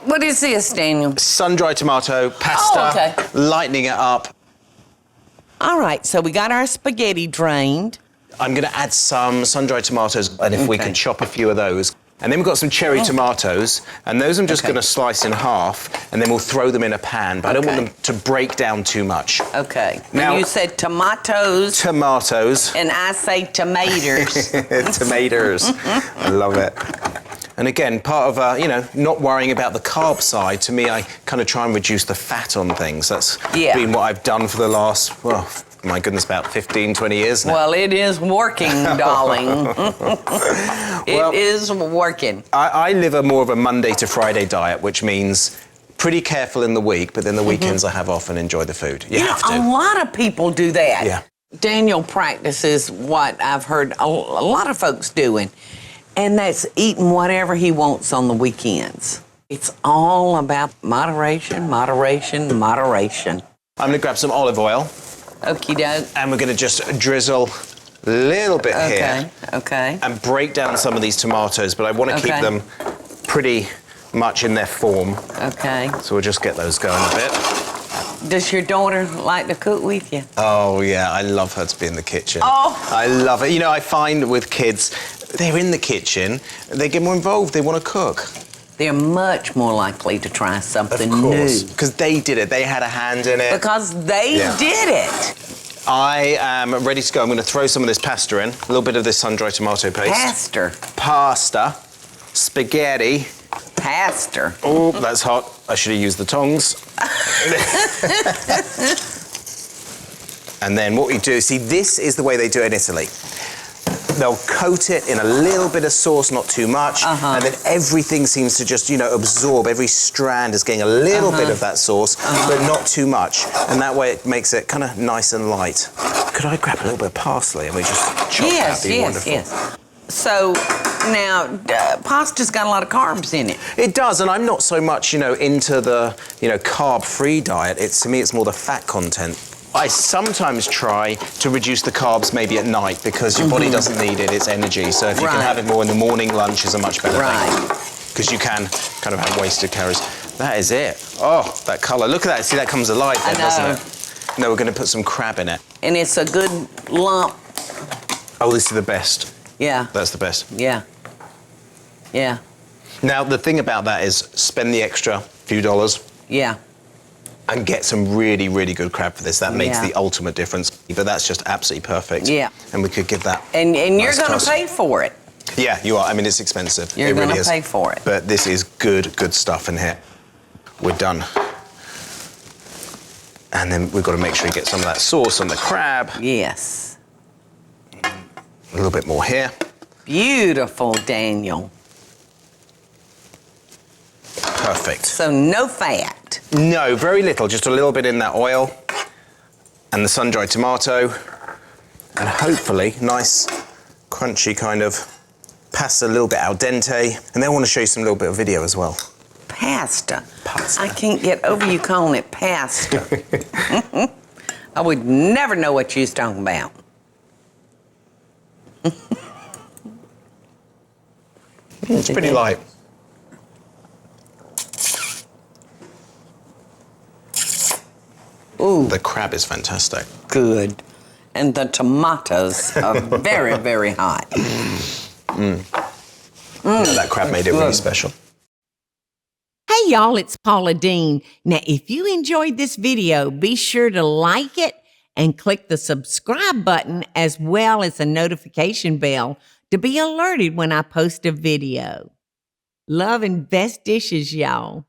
What is this, Daniel? Sun-dried tomato, pasta, lightening it up. All right, so we got our spaghetti drained. I'm going to add some sun-dried tomatoes, and if we can chop a few of those. And then we've got some cherry tomatoes, and those I'm just going to slice in half, and then we'll throw them in a pan, but I don't want them to break down too much. Okay. Now you said tomatoes. Tomatoes. And I say tomatoes. Tomatoes. I love it. And again, part of, you know, not worrying about the carb side, to me, I kind of try and reduce the fat on things. That's been what I've done for the last, well, my goodness, about 15, 20 years now. Well, it is working, darling. It is working. I live more of a Monday to Friday diet, which means pretty careful in the week, but then the weekends I have off and enjoy the food. You have to. A lot of people do that. Yeah. Daniel practices what I've heard a lot of folks doing, and that's eating whatever he wants on the weekends. It's all about moderation, moderation, moderation. I'm going to grab some olive oil. Okie doke. And we're going to just drizzle a little bit here. Okay. And break down some of these tomatoes, but I want to keep them pretty much in their form. Okay. So we'll just get those going a bit. Does your daughter like to cook with you? Oh, yeah, I love her to be in the kitchen. Oh! I love it. You know, I find with kids, they're in the kitchen, they get more involved, they want to cook. They're much more likely to try something new. Because they did it. They had a hand in it. Because they did it. I am ready to go. I'm going to throw some of this pasta in. A little bit of this sun-dried tomato paste. Pasta. Spaghetti. Pasta. Oh, that's hot. I should have used the tongs. And then what we do, see, this is the way they do it in Italy. They'll coat it in a little bit of sauce, not too much, and then everything seems to just, you know, absorb. Every strand is getting a little bit of that sauce, but not too much. And that way it makes it kind of nice and light. Could I grab a little bit of parsley and we just chop that? That'd be wonderful. Yes. So now, pasta's got a lot of carbs in it. It does, and I'm not so much, you know, into the, you know, carb-free diet. To me, it's more the fat content. I sometimes try to reduce the carbs maybe at night because your body doesn't need it, it's energy. So if you can have it more in the morning, lunch is a much better thing. Because you can kind of have wasted calories. That is it. Oh, that colour. Look at that. See, that comes alive then, doesn't it? No, we're going to put some crab in it. And it's a good lump. Oh, this is the best. Yeah. That's the best. Yeah. Yeah. Now, the thing about that is spend the extra few dollars. Yeah. And get some really, really good crab for this. That makes the ultimate difference. But that's just absolutely perfect. Yeah. And we could give that And you're going to pay for it. Yeah, you are. I mean, it's expensive. You're going to pay for it. But this is good stuff in here. We're done. And then we've got to make sure we get some of that sauce on the crab. Yes. A little bit more here. Beautiful, Daniel. Perfect. So no fat. No, very little. Just a little bit in that oil and the sun-dried tomato. And hopefully nice, crunchy kind of pasta, a little bit al dente. And then I want to show you some little bit of video as well. Pasta. I can't get over you calling it pasta. I would never know what you was talking about. It's pretty light. Ooh. The crab is fantastic. Good. And the tomatoes are very, very hot. That crab made it really special. Hey y'all, it's Paula Deen. Now, if you enjoyed this video, be sure to like it and click the subscribe button as well as the notification bell to be alerted when I post a video. Love and best dishes, y'all.